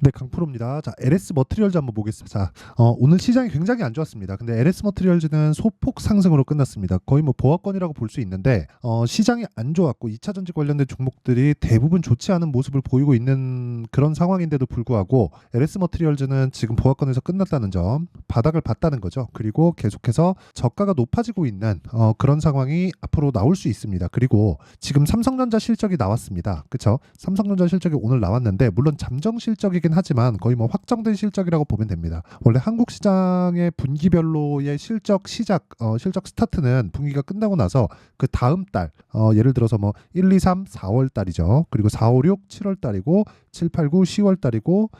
네, 강프로입니다. 자, LS 머티리얼즈 한번 보겠습니다. 자, 오늘 시장이 굉장히 안 좋았습니다. 근데 LS 머티리얼즈는 소폭 상승으로 끝났습니다. 거의 뭐 보합권이라고 볼 수 있는데 시장이 안 좋았고 2차 전지 관련된 종목들이 대부분 좋지 않은 모습을 보이고 있는 그런 상황인데도 불구하고 LS 머티리얼즈는 지금 보합권에서 끝났다는 점, 바닥을 봤다는 거죠. 그리고 계속해서 저가가 높아지고 있는 그런 상황이 앞으로 나올 수 있습니다. 그리고 지금 삼성전자 실적이 나왔습니다. 그렇죠? 삼성전자 실적이 오늘 나왔는데 물론 잠정 실적이긴 하지만 거의 뭐 확정된 실적이라고 보면 됩니다. 원래 한국 시장의 분기별로의 실적 시작, 실적 스타트는 분기가 끝나고 나서 그 다음 달, 예를 들어서 뭐 1, 2, 3, 4월 달이죠. 그리고 4, 5, 6, 7월 달이고 7, 8, 9, 10월 달이고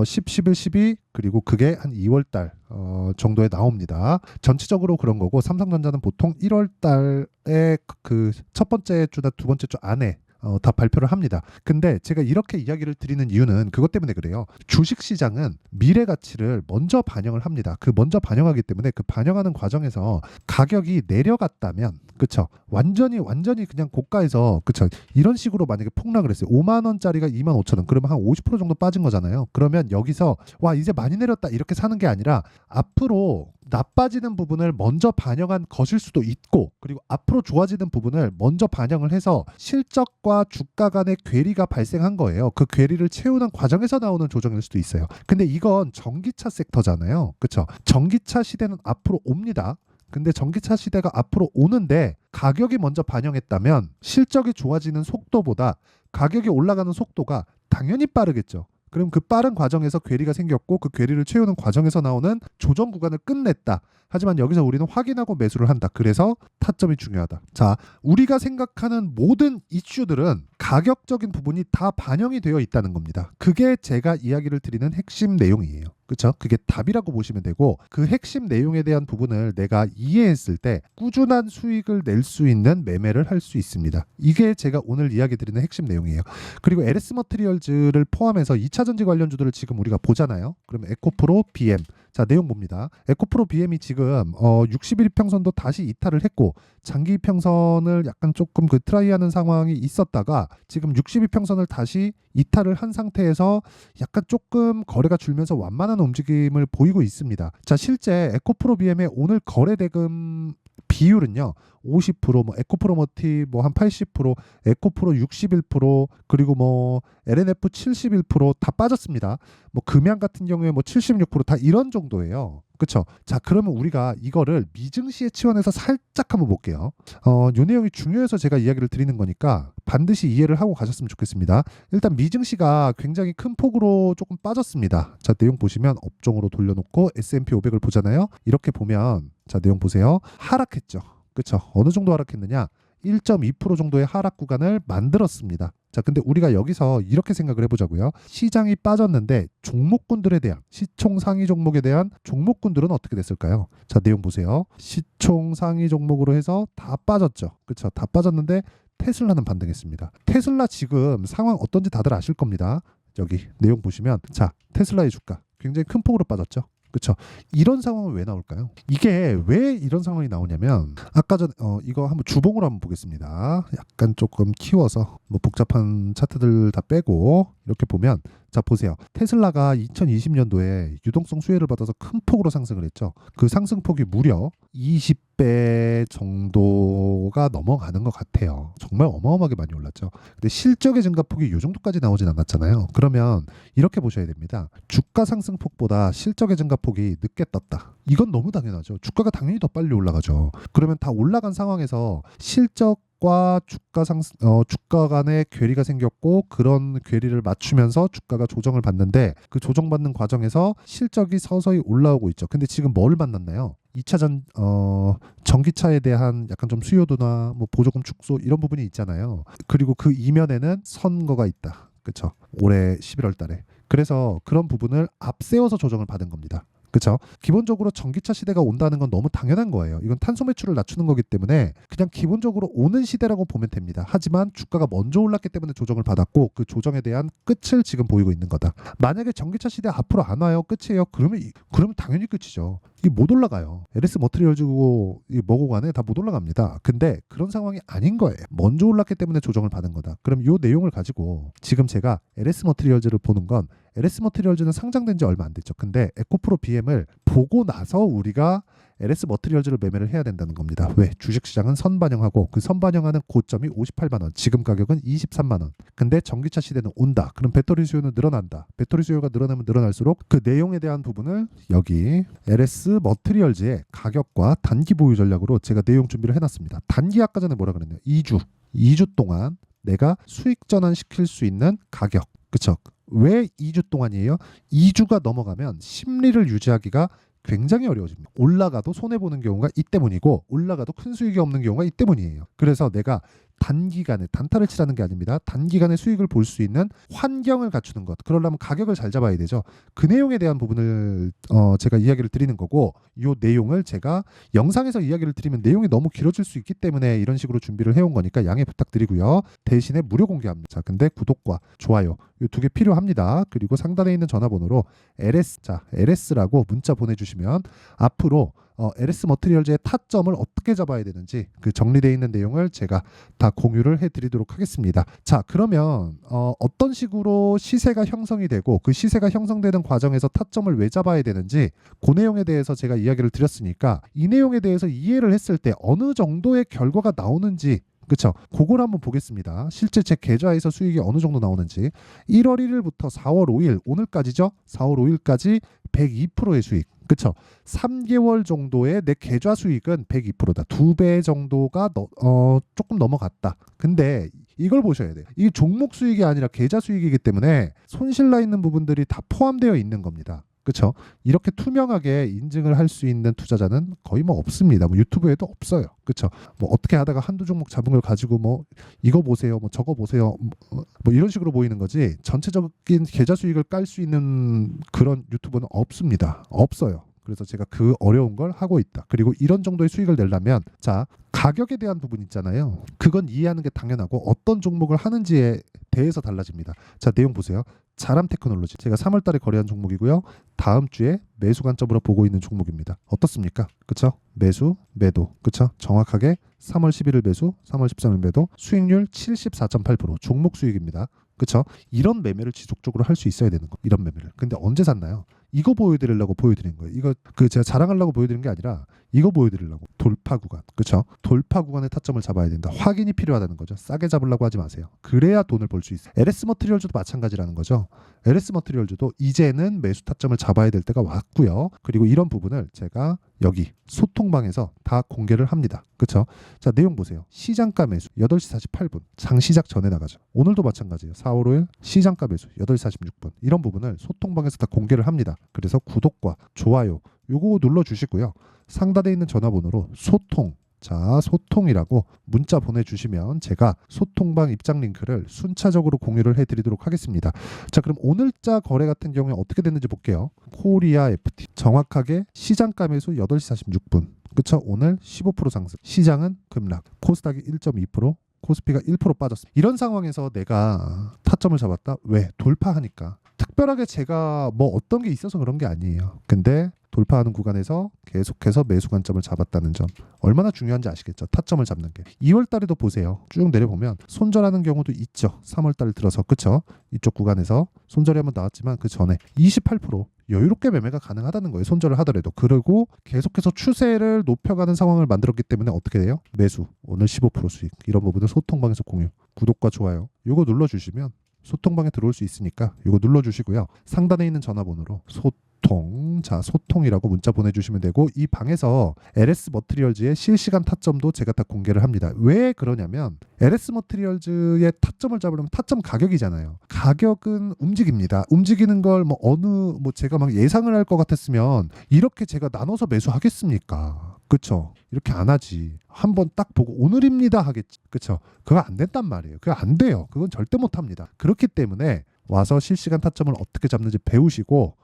10, 11, 12 그리고 그게 한 2월 달 정도에 나옵니다. 전체적으로 그런 거고 삼성전자는 보통 1월 달에 그 첫 번째 주나 두 번째 주 안에 다 발표를 합니다. 근데 제가 이렇게 이야기를 드리는 이유는 그것 때문에 그래요. 주식시장은 미래 가치를 먼저 반영을 합니다. 그 먼저 반영하기 때문에 그 반영하는 과정에서 가격이 내려갔다면 그쵸? 완전히 그냥 고가에서 그쵸? 이런 식으로 만약에 폭락을 했어요. 5만 원짜리가 2만 5천 원. 그러면 한 50% 정도 빠진 거잖아요. 그러면 여기서 와 이제 많이 내렸다 이렇게 사는 게 아니라 앞으로 나빠지는 부분을 먼저 반영한 것일 수도 있고 그리고 앞으로 좋아지는 부분을 먼저 반영을 해서 실적과 주가 간의 괴리가 발생한 거예요. 그 괴리를 채우는 과정에서 나오는 조정일 수도 있어요. 근데 이건 전기차 섹터잖아요. 그렇죠? 전기차 시대는 앞으로 옵니다. 근데 전기차 시대가 앞으로 오는데 가격이 먼저 반영했다면 실적이 좋아지는 속도보다 가격이 올라가는 속도가 당연히 빠르겠죠. 그럼 그 빠른 과정에서 괴리가 생겼고 그 괴리를 채우는 과정에서 나오는 조정 구간을 끝냈다. 하지만 여기서 우리는 확인하고 매수를 한다. 그래서 타점이 중요하다. 자, 우리가 생각하는 모든 이슈들은 가격적인 부분이 다 반영이 되어 있다는 겁니다. 그게 제가 이야기를 드리는 핵심 내용이에요. 그렇죠? 그게 답이라고 보시면 되고 그 핵심 내용에 대한 부분을 내가 이해했을 때 꾸준한 수익을 낼 수 있는 매매를 할 수 있습니다. 이게 제가 오늘 이야기 드리는 핵심 내용이에요. 그리고 LS 머티리얼즈를 포함해서 2차 전지 관련주들을 지금 우리가 보잖아요. 그러면 에코프로, BM. 자, 내용 봅니다. 에코프로 BM이 지금 60일평선도 다시 이탈을 했고 장기 이평선을 약간 조금 그 트라이하는 상황이 있었다가 지금 60일평선을 다시 이탈을 한 상태에서 약간 조금 거래가 줄면서 완만한 움직임을 보이고 있습니다. 자, 실제 에코프로 BM의 오늘 거래 대금 비율은요. 50%, 뭐 에코프로 머티 뭐 한 80%, 에코프로 61%, 그리고 뭐 LNF 71%다 빠졌습니다. 뭐 금양 같은 경우에 뭐 76%다 이런 정도예요. 그렇죠? 자, 그러면 우리가 이거를 미증시에 치환해서 살짝 한번 볼게요. 요 내용이 중요해서 제가 이야기를 드리는 거니까 반드시 이해를 하고 가셨으면 좋겠습니다. 일단 미증시가 굉장히 큰 폭으로 조금 빠졌습니다. 자, 내용 보시면 업종으로 돌려놓고 S&P 500을 보잖아요. 이렇게 보면 자, 내용 보세요. 하락했죠. 그렇죠? 어느 정도 하락했느냐? 1.2% 정도의 하락 구간을 만들었습니다. 자, 근데 우리가 여기서 이렇게 생각을 해보자고요. 시장이 빠졌는데 종목군들에 대한 시총 상위 종목에 대한 종목군들은 어떻게 됐을까요? 자, 내용 보세요. 시총 상위 종목으로 해서 다 빠졌죠. 그렇죠? 다 빠졌는데 테슬라는 반등했습니다. 테슬라 지금 상황 어떤지 다들 아실 겁니다. 여기 내용 보시면 자, 테슬라의 주가 굉장히 큰 폭으로 빠졌죠. 그렇죠. 이런 상황은 왜 나올까요? 이게 왜 이런 상황이 나오냐면 아까 전 이거 한번 주봉으로 한번 보겠습니다. 약간 조금 키워서 뭐 복잡한 차트들 다 빼고 이렇게 보면 자 보세요. 테슬라가 2020년도에 유동성 수혜를 받아서 큰 폭으로 상승을 했죠. 그 상승폭이 무려 20배 정도가 넘어가는 것 같아요. 정말 어마어마하게 많이 올랐죠. 근데 실적의 증가폭이 이 정도까지 나오진 않았잖아요. 그러면 이렇게 보셔야 됩니다. 주가 상승폭보다 실적의 증가폭이 늦게 떴다. 이건 너무 당연하죠. 주가가 당연히 더 빨리 올라가죠. 그러면 다 올라간 상황에서 실적과 주가 간의 괴리가 생겼고 그런 괴리를 맞추면서 주가가 조정을 받는데 그 조정받는 과정에서 실적이 서서히 올라오고 있죠. 근데 지금 뭘 만났나요? 2차 전기차에 대한 약간 좀 수요도나 뭐 보조금 축소 이런 부분이 있잖아요. 그리고 그 이면에는 선거가 있다. 그렇죠? 올해 11월 달에. 그래서 그런 부분을 앞세워서 조정을 받은 겁니다. 그렇죠? 기본적으로 전기차 시대가 온다는 건 너무 당연한 거예요. 이건 탄소 매출을 낮추는 거기 때문에 그냥 기본적으로 오는 시대라고 보면 됩니다. 하지만 주가가 먼저 올랐기 때문에 조정을 받았고 그 조정에 대한 끝을 지금 보이고 있는 거다. 만약에 전기차 시대 앞으로 안 와요. 끝이에요. 그러면 당연히 끝이죠. 이게 못 올라가요. LS 머티리얼즈고 뭐고 간에 다 못 올라갑니다. 근데 그런 상황이 아닌 거예요. 먼저 올랐기 때문에 조정을 받은 거다. 그럼 이 내용을 가지고 지금 제가 LS 머티리얼즈를 보는 건 LS 머티리얼즈는 상장된 지 얼마 안 됐죠. 근데 에코프로 BM을 보고 나서 우리가 LS 머티리얼즈를 매매를 해야 된다는 겁니다. 왜? 주식시장은 선반영하고 그 선반영하는 고점이 58만 원, 지금 가격은 23만 원. 근데 전기차 시대는 온다. 그럼 배터리 수요는 늘어난다. 배터리 수요가 늘어나면 늘어날수록 그 내용에 대한 부분을 여기 LS 머티리얼즈의 가격과 단기 보유 전략으로 제가 내용 준비를 해놨습니다. 단기 아까 전에 뭐라 그랬나요? 2주 동안 내가 수익 전환시킬 수 있는 가격. 그쵸? 왜 2주 동안이에요? 2주가 넘어가면 심리를 유지하기가 굉장히 어려워집니다. 올라가도 손해보는 경우가 이 때문이고 올라가도 큰 수익이 없는 경우가 이 때문이에요. 그래서 내가 단기간에 단타를 치라는 게 아닙니다. 단기간에 수익을 볼 수 있는 환경을 갖추는 것. 그러려면 가격을 잘 잡아야 되죠. 그 내용에 대한 부분을 제가 이야기를 드리는 거고 이 내용을 제가 영상에서 이야기를 드리면 내용이 너무 길어질 수 있기 때문에 이런 식으로 준비를 해온 거니까 양해 부탁드리고요. 대신에 무료 공개합니다. 자, 근데 구독과 좋아요 이 두 개 필요합니다. 그리고 상단에 있는 전화번호로 LS라고 문자 보내주시면 앞으로 LS 머티리얼즈의 타점을 어떻게 잡아야 되는지 그 정리되어 있는 내용을 제가 다 공유를 해드리도록 하겠습니다. 자, 그러면 어떤 식으로 시세가 형성이 되고 그 시세가 형성되는 과정에서 타점을 왜 잡아야 되는지 그 내용에 대해서 제가 이야기를 드렸으니까 이 내용에 대해서 이해를 했을 때 어느 정도의 결과가 나오는지 그쵸? 그걸 한번 보겠습니다. 실제 제 계좌에서 수익이 어느 정도 나오는지 1월 1일부터 4월 5일 오늘까지죠? 4월 5일까지 102%의 수익. 그쵸? 3개월 정도의 내 계좌 수익은 102%다. 2배 정도가 조금 넘어갔다. 근데 이걸 보셔야 돼요. 이 종목 수익이 아니라 계좌 수익이기 때문에 손실 나 있는 부분들이 다 포함되어 있는 겁니다. 그렇죠? 이렇게 투명하게 인증을 할 수 있는 투자자는 거의 뭐 없습니다. 뭐 유튜브에도 없어요. 그렇죠? 뭐 어떻게 하다가 한두 종목 잡은 걸 가지고 뭐 이거 보세요, 뭐 저거 보세요, 뭐 이런 식으로 보이는 거지 전체적인 계좌 수익을 깔 수 있는 그런 유튜브는 없습니다. 없어요. 그래서 제가 그 어려운 걸 하고 있다. 그리고 이런 정도의 수익을 내려면 자, 가격에 대한 부분 있잖아요. 그건 이해하는 게 당연하고 어떤 종목을 하는지에 대해서 달라집니다. 자, 내용 보세요. 자람 테크놀로지. 제가 3월 달에 거래한 종목이고요. 다음 주에 매수 관점으로 보고 있는 종목입니다. 어떻습니까? 그쵸? 매수, 매도. 그쵸? 정확하게 3월 11일 매수, 3월 13일 매도. 수익률 74.8%. 종목 수익입니다. 그쵸? 이런 매매를 지속적으로 할 수 있어야 되는 거. 이런 매매를. 근데 언제 샀나요? 이거 보여드리려고 보여드린 거예요. 이거 제가 자랑하려고 보여드린 게 아니라 이거 보여드리려고. 돌파 구간. 그쵸? 돌파 구간의 타점을 잡아야 된다. 확인이 필요하다는 거죠. 싸게 잡으려고 하지 마세요. 그래야 돈을 벌 수 있어요. LS 머티리얼즈도 마찬가지라는 거죠. LS 머티리얼즈도 이제는 매수 타점을 잡아야 될 때가 왔고요. 그리고 이런 부분을 제가 여기 소통방에서 다 공개를 합니다. 그쵸? 자, 내용 보세요. 시장가 매수 8시 48분. 장 시작 전에 나가죠. 오늘도 마찬가지예요. 4월 5일 시장가 매수 8시 46분. 이런 부분을 소통방에서 다 공개를 합니다. 그래서 구독과 좋아요 요거 눌러주시고요. 상단에 있는 전화번호로 소통이라고 문자 보내주시면 제가 소통방 입장 링크를 순차적으로 공유를 해드리도록 하겠습니다. 자, 그럼 오늘자 거래 같은 경우에 어떻게 됐는지 볼게요. 코리아 FT 정확하게 시장가 매수 8시 46분. 그쵸? 오늘 15% 상승. 시장은 급락. 코스닥이 1.2%, 코스피가 1% 빠졌습니다. 이런 상황에서 내가 타점을 잡았다? 왜? 돌파하니까. 특별하게 제가 뭐 어떤 게 있어서 그런 게 아니에요. 근데 돌파하는 구간에서 계속해서 매수 관점을 잡았다는 점 얼마나 중요한지 아시겠죠? 타점을 잡는 게. 2월 달에도 보세요. 쭉 내려보면 손절하는 경우도 있죠. 3월 달 들어서. 그쵸? 이쪽 구간에서 손절이 한번 나왔지만 그 전에 28% 여유롭게 매매가 가능하다는 거예요. 손절을 하더라도. 그리고 계속해서 추세를 높여가는 상황을 만들었기 때문에 어떻게 돼요? 매수. 오늘 15% 수익. 이런 부분을 소통방에서 공유. 구독과 좋아요. 요거 눌러주시면 소통방에 들어올 수 있으니까 이거 눌러주시고요. 상단에 있는 전화번호로 소통이라고 문자 보내주시면 되고 이 방에서 LS 머티리얼즈의 실시간 타점도 제가 다 공개를 합니다. 왜 그러냐면 LS 머티리얼즈의 타점을 잡으려면 타점 가격이잖아요. 가격은 움직입니다. 움직이는 걸 제가 막 예상을 할 것 같았으면 이렇게 제가 나눠서 매수하겠습니까? 그쵸? 이렇게 안 하지. 한번 딱 보고 오늘입니다 하겠지. 그쵸? 그거 안 된단 말이에요. 그거 안 돼요. 그건 절대 못 합니다. 그렇기 때문에 와서 실시간 타점을 어떻게 잡는지 배우시고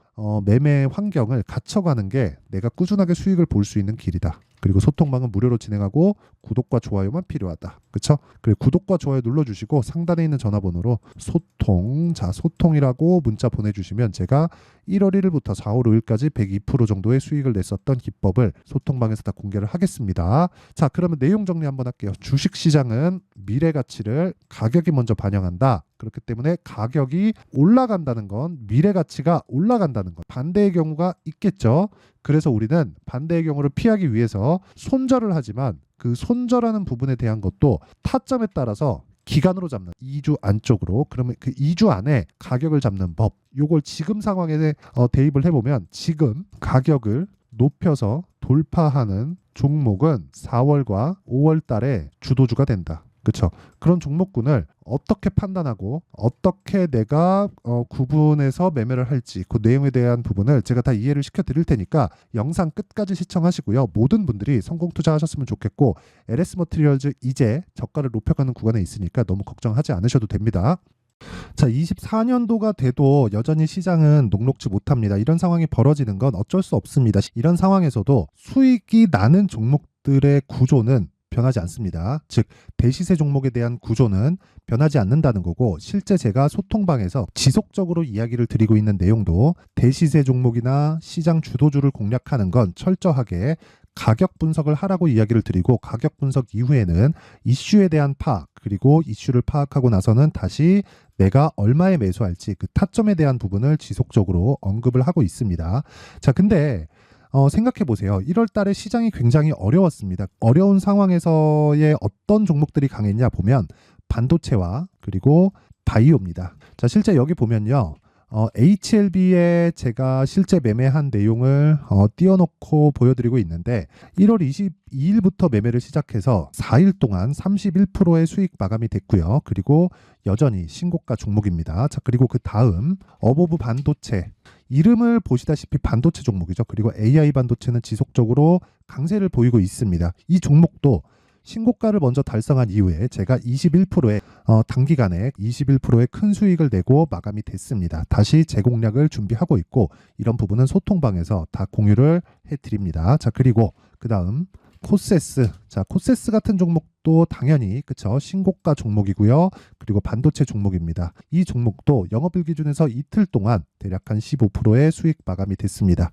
매매 환경을 갖춰가는 게 내가 꾸준하게 수익을 볼 수 있는 길이다. 그리고 소통방은 무료로 진행하고 구독과 좋아요만 필요하다. 그쵸? 그리고 구독과 좋아요 눌러주시고 상단에 있는 전화번호로 소통이라고 문자 보내주시면 제가 1월 1일부터 4월 5일까지 102% 정도의 수익을 냈었던 기법을 소통방에서 다 공개를 하겠습니다. 자, 그러면 내용 정리 한번 할게요. 주식시장은 미래 가치를 가격이 먼저 반영한다. 그렇기 때문에 가격이 올라간다는 건 미래 가치가 올라간다는 것. 반대의 경우가 있겠죠. 그래서 우리는 반대의 경우를 피하기 위해서 손절을 하지만 그 손절하는 부분에 대한 것도 타점에 따라서 기간으로 잡는 2주 안쪽으로, 그러면 그 2주 안에 가격을 잡는 법, 요걸 지금 상황에 대입을 해보면 지금 가격을 높여서 돌파하는 종목은 4월과 5월 달에 주도주가 된다. 그렇죠? 그런 종목군을 어떻게 판단하고 어떻게 내가 구분해서 매매를 할지 그 내용에 대한 부분을 제가 다 이해를 시켜 드릴 테니까 영상 끝까지 시청하시고요. 모든 분들이 성공 투자하셨으면 좋겠고, LS 머티리얼즈 이제 저가를 높여가는 구간에 있으니까 너무 걱정하지 않으셔도 됩니다. 자, 24년도가 돼도 여전히 시장은 녹록지 못합니다. 이런 상황이 벌어지는 건 어쩔 수 없습니다. 이런 상황에서도 수익이 나는 종목들의 구조는 변하지 않습니다. 즉 대시세 종목에 대한 구조는 변하지 않는다는 거고, 실제 제가 소통방에서 지속적으로 이야기를 드리고 있는 내용도 대시세 종목이나 시장 주도주를 공략하는 건 철저하게 가격 분석을 하라고 이야기를 드리고, 가격 분석 이후에는 이슈에 대한 파악, 그리고 이슈를 파악하고 나서는 다시 내가 얼마에 매수할지 그 타점에 대한 부분을 지속적으로 언급을 하고 있습니다. 자, 근데 생각해 보세요. 1월 달에 시장이 굉장히 어려웠습니다. 어려운 상황에서의 어떤 종목들이 강했냐 보면 반도체와 그리고 바이오입니다. 자, 실제 여기 보면요. HLB에 제가 실제 매매한 내용을 띄워놓고 보여드리고 있는데, 1월 22일부터 매매를 시작해서 4일 동안 31%의 수익 마감이 됐고요. 그리고 여전히 신고가 종목입니다. 자, 그리고 그 다음 어보브 반도체, 이름을 보시다시피 반도체 종목이죠. 그리고 AI 반도체는 지속적으로 강세를 보이고 있습니다. 이 종목도 신고가를 먼저 달성한 이후에 제가 21%의 단기간에 21%의 큰 수익을 내고 마감이 됐습니다. 다시 재공략을 준비하고 있고, 이런 부분은 소통방에서 다 공유를 해드립니다. 자, 그리고 그 다음 코세스. 자, 코세스 같은 종목도 당연히 그쵸, 신고가 종목이고요. 그리고 반도체 종목입니다. 이 종목도 영업일 기준에서 이틀 동안 대략 한 15%의 수익 마감이 됐습니다.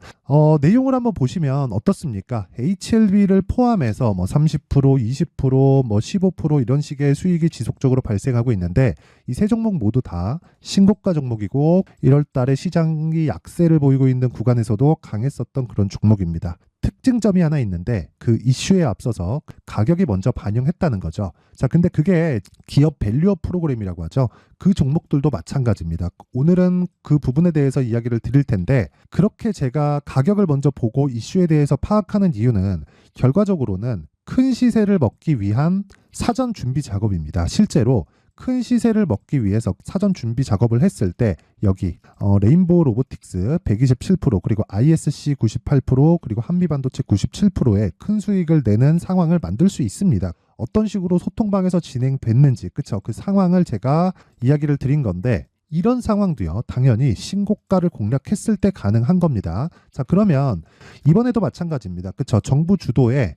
내용을 한번 보시면 어떻습니까? HLB를 포함해서 뭐 30%, 20%, 뭐 15% 이런 식의 수익이 지속적으로 발생하고 있는데, 이 세 종목 모두 다 신고가 종목이고 1월 달에 시장이 약세를 보이고 있는 구간에서도 강했었던 그런 종목입니다. 특징점이 하나 있는데, 그 이슈에 앞서서 가격이 먼저 반영했다는 거죠. 자, 근데 그게 기업 밸류업 프로그램이라고 하죠. 그 종목들도 마찬가지입니다. 오늘은 그 부분에 대해서 이야기를 드릴 텐데, 그렇게 제가 가격을 먼저 보고 이슈에 대해서 파악하는 이유는 결과적으로는 큰 시세를 먹기 위한 사전 준비 작업입니다. 실제로 큰 시세를 먹기 위해서 사전 준비 작업을 했을 때 여기 레인보우 로보틱스 127%, 그리고 ISC 98%, 그리고 한미반도체 97%의 큰 수익을 내는 상황을 만들 수 있습니다. 어떤 식으로 소통방에서 진행됐는지, 그쵸? 그 상황을 제가 이야기를 드린 건데, 이런 상황도요, 당연히 신고가를 공략했을 때 가능한 겁니다. 자, 그러면 이번에도 마찬가지입니다. 그쵸? 정부 주도의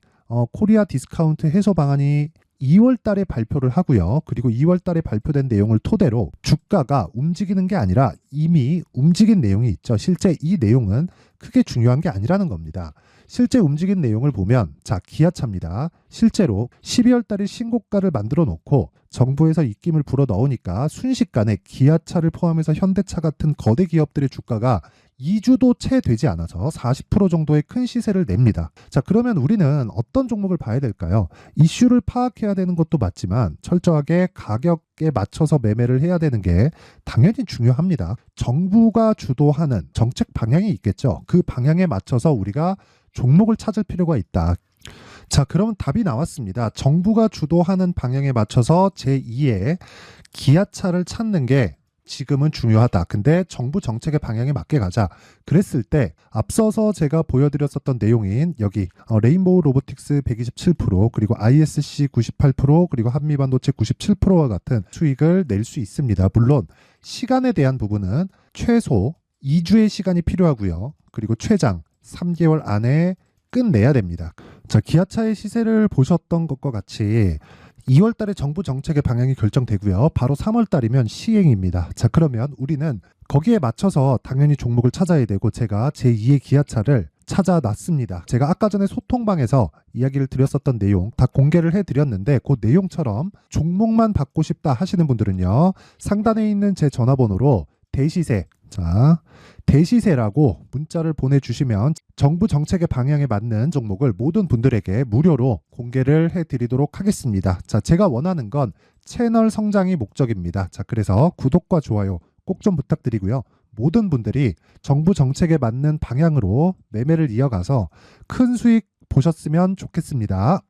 코리아 디스카운트 해소 방안이 2월 달에 발표를 하고요. 그리고 2월 달에 발표된 내용을 토대로 주가가 움직이는 게 아니라 이미 움직인 내용이 있죠. 실제 이 내용은 크게 중요한 게 아니라는 겁니다. 실제 움직인 내용을 보면, 자, 기아차입니다. 실제로 12월 달에 신고가를 만들어 놓고 정부에서 입김을 불어 넣으니까 순식간에 기아차를 포함해서 현대차 같은 거대 기업들의 주가가 2주도 채 되지 않아서 40% 정도의 큰 시세를 냅니다. 자, 그러면 우리는 어떤 종목을 봐야 될까요? 이슈를 파악해야 되는 것도 맞지만 철저하게 가격에 맞춰서 매매를 해야 되는 게 당연히 중요합니다. 정부가 주도하는 정책 방향이 있겠죠. 그 방향에 맞춰서 우리가 종목을 찾을 필요가 있다. 자, 그러면 답이 나왔습니다. 정부가 주도하는 방향에 맞춰서 제2의 기아차를 찾는 게 지금은 중요하다. 근데 정부 정책의 방향에 맞게 가자. 그랬을 때 앞서서 제가 보여드렸었던 내용인 여기 레인보우 로보틱스 127%, 그리고 ISC 98%, 그리고 한미반도체 97%와 같은 수익을 낼 수 있습니다. 물론 시간에 대한 부분은 최소 2주의 시간이 필요하고요. 그리고 최장 3개월 안에 끝내야 됩니다. 자, 기아차의 시세를 보셨던 것과 같이 2월 달에 정부 정책의 방향이 결정되고요. 바로 3월 달이면 시행입니다. 자, 그러면 우리는 거기에 맞춰서 당연히 종목을 찾아야 되고, 제가 제2의 기아차를 찾아놨습니다. 제가 아까 전에 소통방에서 이야기를 드렸었던 내용 다 공개를 해드렸는데 그 내용처럼 종목만 받고 싶다 하시는 분들은요. 상단에 있는 제 전화번호로 대시세, 자, 대시세라고 문자를 보내주시면 정부 정책의 방향에 맞는 종목을 모든 분들에게 무료로 공개를 해드리도록 하겠습니다. 자, 제가 원하는 건 채널 성장이 목적입니다. 자, 그래서 구독과 좋아요 꼭 좀 부탁드리고요. 모든 분들이 정부 정책에 맞는 방향으로 매매를 이어가서 큰 수익 보셨으면 좋겠습니다.